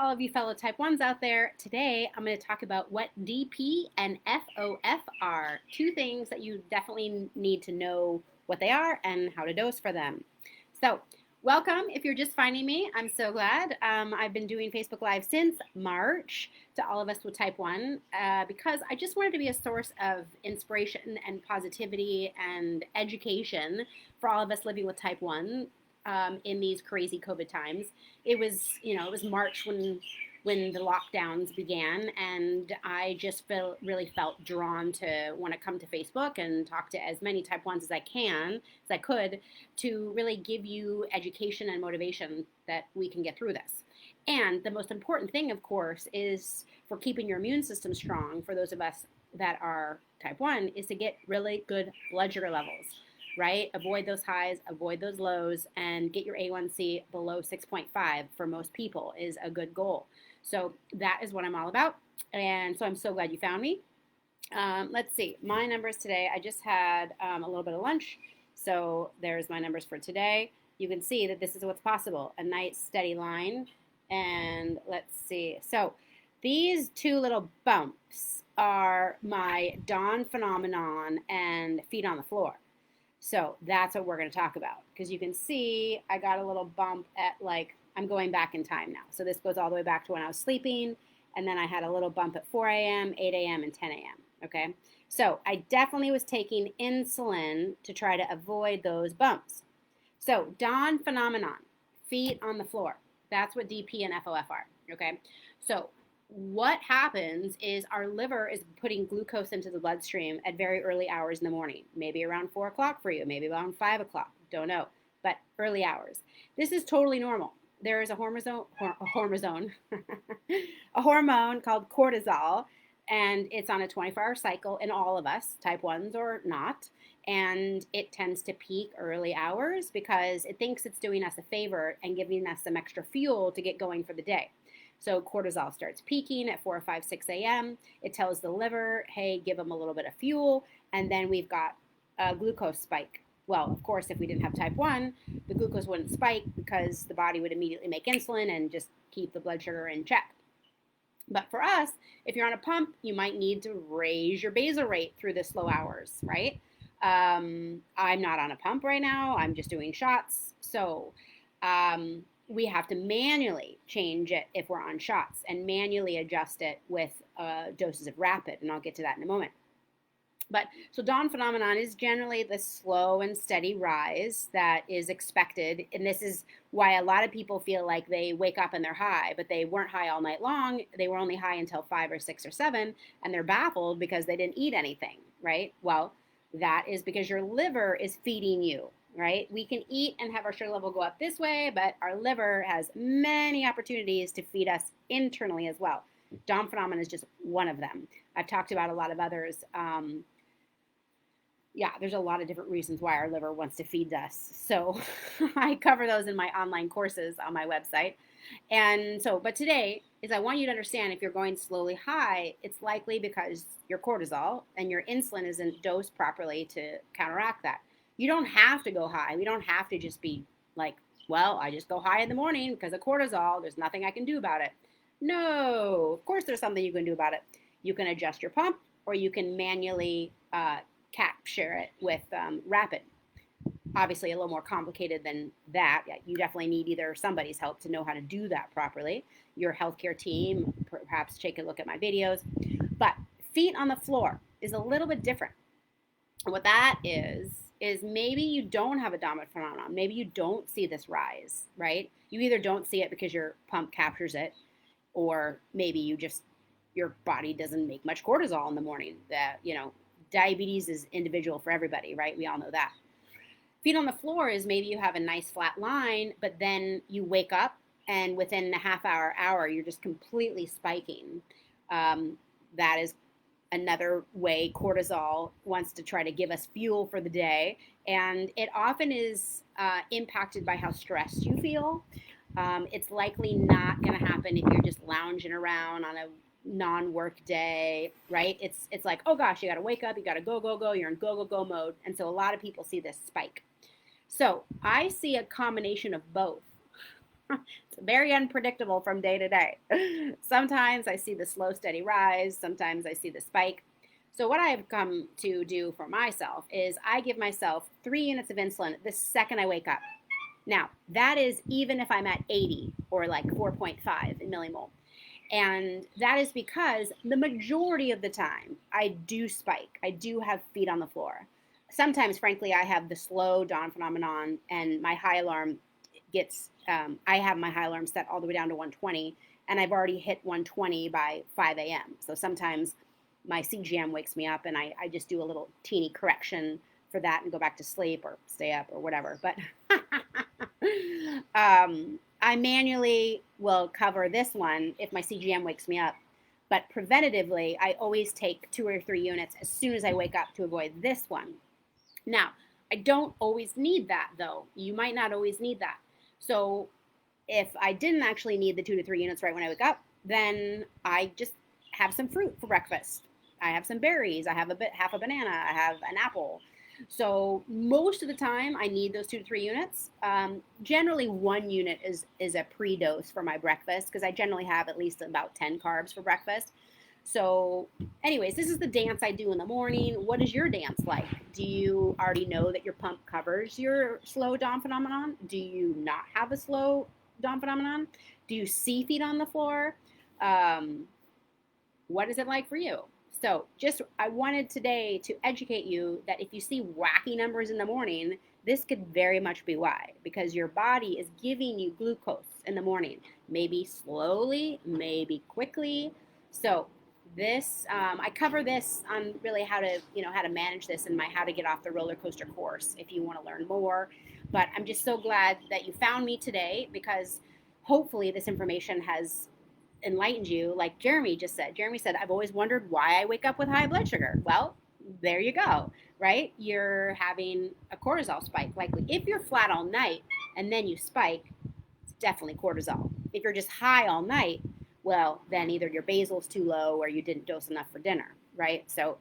all of you fellow type 1s out there. Today, I'm going to talk about what DP and FOF are. Two things that you definitely need to know what they are and how to dose for them. So, welcome if you're just finding me. I'm so glad. I've been doing Facebook Live since March to all of us with type 1 because I just wanted to be a source of inspiration and positivity and education for all of us living with type 1. In these crazy COVID times. It was March when the lockdowns began, and I just really felt drawn to want to come to Facebook and talk to as many type 1s as I could, to really give you education and motivation that we can get through this. And the most important thing, of course, is for keeping your immune system strong, for those of us that are type 1, is to get really good blood sugar levels. Right? Avoid those highs, avoid those lows, and get your A1C below 6.5 for most people is a good goal. So that is what I'm all about. And so I'm so glad you found me. Let's see, my numbers today, I just had a little bit of lunch. So there's my numbers for today. You can see that this is what's possible, a nice steady line. And let's see. So these two little bumps are my dawn phenomenon and feet on the floor. So that's what we're going to talk about, because you can see I got a little bump at, I'm going back in time now. So this goes all the way back to when I was sleeping, and then I had a little bump at 4 a.m., 8 a.m., and 10 a.m., okay? So I definitely was taking insulin to try to avoid those bumps. So dawn phenomenon, feet on the floor. That's what DP and FOF are, okay? So what happens is our liver is putting glucose into the bloodstream at very early hours in the morning, maybe around 4 o'clock for you, maybe around 5 o'clock, don't know, but early hours. This is totally normal. There is a hormone called cortisol, and it's on a 24-hour cycle in all of us, type 1s or not, and it tends to peak early hours because it thinks it's doing us a favor and giving us some extra fuel to get going for the day. So cortisol starts peaking at 4 or 5, 6 a.m. It tells the liver, hey, give them a little bit of fuel. And then we've got a glucose spike. Well, of course, if we didn't have type 1, the glucose wouldn't spike because the body would immediately make insulin and just keep the blood sugar in check. But for us, if you're on a pump, you might need to raise your basal rate through the slow hours, right? I'm not on a pump right now. I'm just doing shots. So we have to manually change it if we're on shots and manually adjust it with doses of rapid, and I'll get to that in a moment. But so dawn phenomenon is generally the slow and steady rise that is expected, and this is why a lot of people feel like they wake up and they're high, but they weren't high all night long. They were only high until 5 or 6 or 7, and they're baffled because they didn't eat anything, right? Well, that is because your liver is feeding you. Right? We can eat and have our sugar level go up this way, but our liver has many opportunities to feed us internally as well. Dawn phenomenon is just one of them. I've talked about a lot of others. There's a lot of different reasons why our liver wants to feed us. So I cover those in my online courses on my website. And so, but today is I want you to understand if you're going slowly high, it's likely because your cortisol and your insulin isn't dosed properly to counteract that. You don't have to go high. We don't have to just be like, well, I just go high in the morning because of cortisol. There's nothing I can do about it. No, of course there's something you can do about it. You can adjust your pump, or you can manually capture it with rapid. Obviously a little more complicated than that. You definitely need either somebody's help to know how to do that properly. Your healthcare team, perhaps take a look at my videos. But feet on the floor is a little bit different. What that is maybe you don't have a dominant phenomenon. Maybe you don't see this rise, right? You either don't see it because your pump captures it, or maybe your body doesn't make much cortisol in the morning. Diabetes is individual for everybody, right? We all know that. Feet on the floor is maybe you have a nice flat line, but then you wake up and within a half hour, you're just completely spiking. That is another way cortisol wants to try to give us fuel for the day. And it often is impacted by how stressed you feel. It's likely not going to happen if you're just lounging around on a non-work day, right? It's like, oh gosh, you got to wake up, you got to go. You're in go mode. And so a lot of people see this spike. So I see a combination of both. It's very unpredictable from day to day. Sometimes I see the slow, steady rise. Sometimes I see the spike. So what I've come to do for myself is I give myself 3 units of insulin the second I wake up. Now, that is even if I'm at 80 or like 4.5 in millimole. And that is because the majority of the time I do spike. I do have feet on the floor. Sometimes, frankly, I have the slow dawn phenomenon, and my high alarm gets, I have my high alarm set all the way down to 120, and I've already hit 120 by 5 a.m. So sometimes my CGM wakes me up, and I just do a little teeny correction for that and go back to sleep or stay up or whatever. But I manually will cover this one if my CGM wakes me up. But preventatively, I always take 2 or 3 units as soon as I wake up to avoid this one. Now, I don't always need that, though. You might not always need that. So if I didn't actually need the 2 to 3 units right when I wake up, then I just have some fruit for breakfast. I have some berries. I have half a banana. I have an apple. So most of the time, I need those 2 to 3 units. Generally, 1 unit is a pre-dose for my breakfast because I generally have at least about 10 carbs for breakfast. So anyways, this is the dance I do in the morning. What is your dance like? Do you already know that your pump covers your slow dawn phenomenon? Do you not have a slow dawn phenomenon? Do you see feet on the floor? What is it like for you? So I wanted today to educate you that if you see wacky numbers in the morning, this could very much be why, because your body is giving you glucose in the morning, maybe slowly, maybe quickly. So I cover this on really how to manage this and how to get off the roller coaster course if you want to learn more. But I'm just so glad that you found me today because hopefully this information has enlightened you. Like Jeremy just said. Jeremy said, I've always wondered why I wake up with high blood sugar. Well, there you go, right? You're having a cortisol spike. Likely, if you're flat all night and then you spike, it's definitely cortisol. If you're just high all night, well, then either your basal's too low or you didn't dose enough for dinner, right? So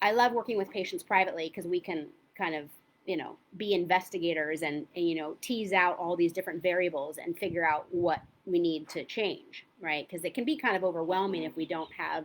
I love working with patients privately because we can kind of, be investigators and tease out all these different variables and figure out what we need to change, right? Because it can be kind of overwhelming if we don't have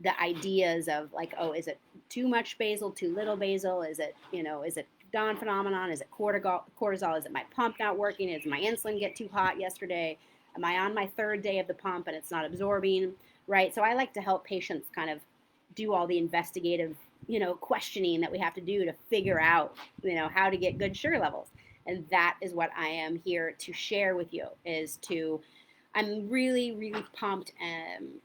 the ideas of like, oh, is it too much basal, too little basal? Is it dawn phenomenon? Is it cortisol? Is it my pump not working? Is my insulin get too hot yesterday? Am I on my 3rd day of the pump and it's not absorbing, right? So I like to help patients kind of do all the investigative, questioning that we have to do to figure out, how to get good sugar levels. And that is what I am here to share with you I'm really, really pumped and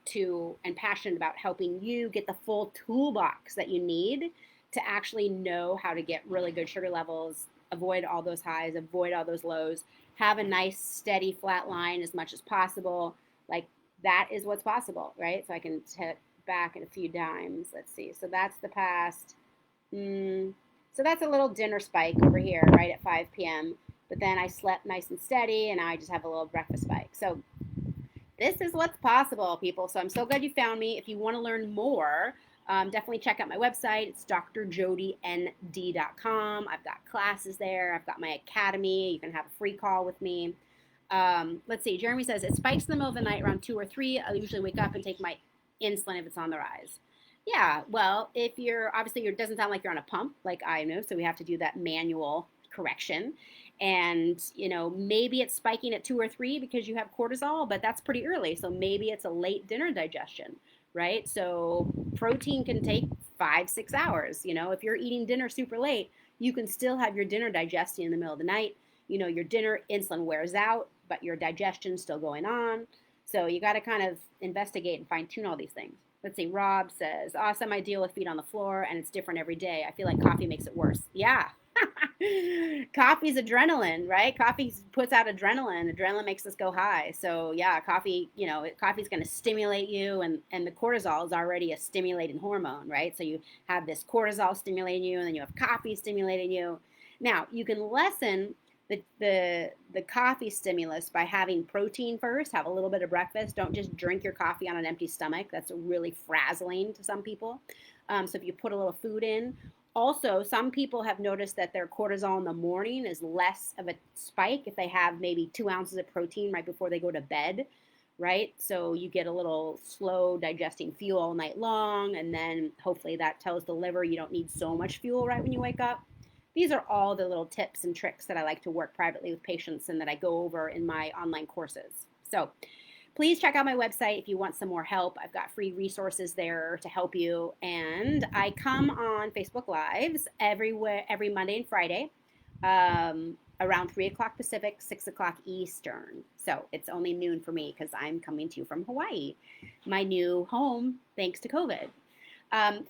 passionate about helping you get the full toolbox that you need to actually know how to get really good sugar levels, avoid all those highs, avoid all those lows, have a nice, steady, flat line as much as possible. Like that is what's possible, right? So I can tip back in a few dimes. Let's see. So that's the past. So that's a little dinner spike over here, right at 5 p.m. But then I slept nice and steady, and now I just have a little breakfast spike. So this is what's possible, people. So I'm so glad you found me. If you want to learn more, definitely check out my website. It's drjodynd.com. I've got classes there. I've got my academy. You can have a free call with me. Let's see. Jeremy says, it spikes in the middle of the night around 2 or 3. I'll usually wake up and take my insulin if it's on the rise. Yeah, well, if it doesn't sound like you're on a pump like I know, so we have to do that manual correction. And, maybe it's spiking at 2 or 3 because you have cortisol, but that's pretty early. So maybe it's a late dinner digestion, right? So protein can take 5-6 hours. If you're eating dinner super late, you can still have your dinner digesting in the middle of the night. Your dinner insulin wears out, but your digestion's still going on. So you got to kind of investigate and fine tune all these things. Let's see. Rob says, awesome. I deal with feet on the floor and it's different every day. I feel like coffee makes it worse. Yeah. Coffee's adrenaline, right? Coffee puts out adrenaline. Adrenaline makes us go high. So yeah, coffee's going to stimulate you, and the cortisol is already a stimulating hormone, right? So you have this cortisol stimulating you, and then you have coffee stimulating you. Now you can lessen the coffee stimulus by having protein first. Have a little bit of breakfast. Don't just drink your coffee on an empty stomach. That's really frazzling to some people. So if you put a little food in. Also, some people have noticed that their cortisol in the morning is less of a spike if they have maybe 2 ounces of protein right before they go to bed, right? So you get a little slow digesting fuel all night long, and then hopefully that tells the liver you don't need so much fuel right when you wake up. These are all the little tips and tricks that I like to work privately with patients and that I go over in my online courses. So please check out my website if you want some more help. I've got free resources there to help you. And I come on Facebook Lives every Monday and Friday around 3 o'clock Pacific, 6 o'clock Eastern. So it's only noon for me because I'm coming to you from Hawaii, my new home, thanks to COVID.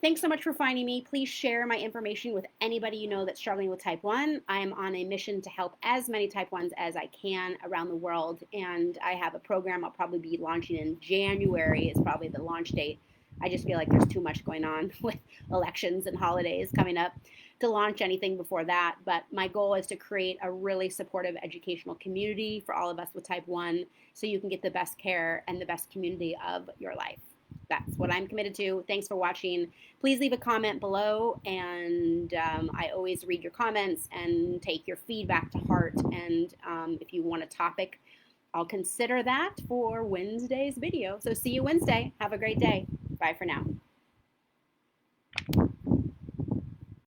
Thanks so much for finding me. Please share my information with anybody you know that's struggling with type 1. I am on a mission to help as many type 1s as I can around the world, and I have a program I'll probably be launching in January is probably the launch date. I just feel like there's too much going on with elections and holidays coming up to launch anything before that, but my goal is to create a really supportive educational community for all of us with type 1 so you can get the best care and the best community of your life. That's what I'm committed to. Thanks for watching. Please leave a comment below, and I always read your comments and take your feedback to heart. And if you want a topic, I'll consider that for Wednesday's video. So see you Wednesday. Have a great day. Bye for now.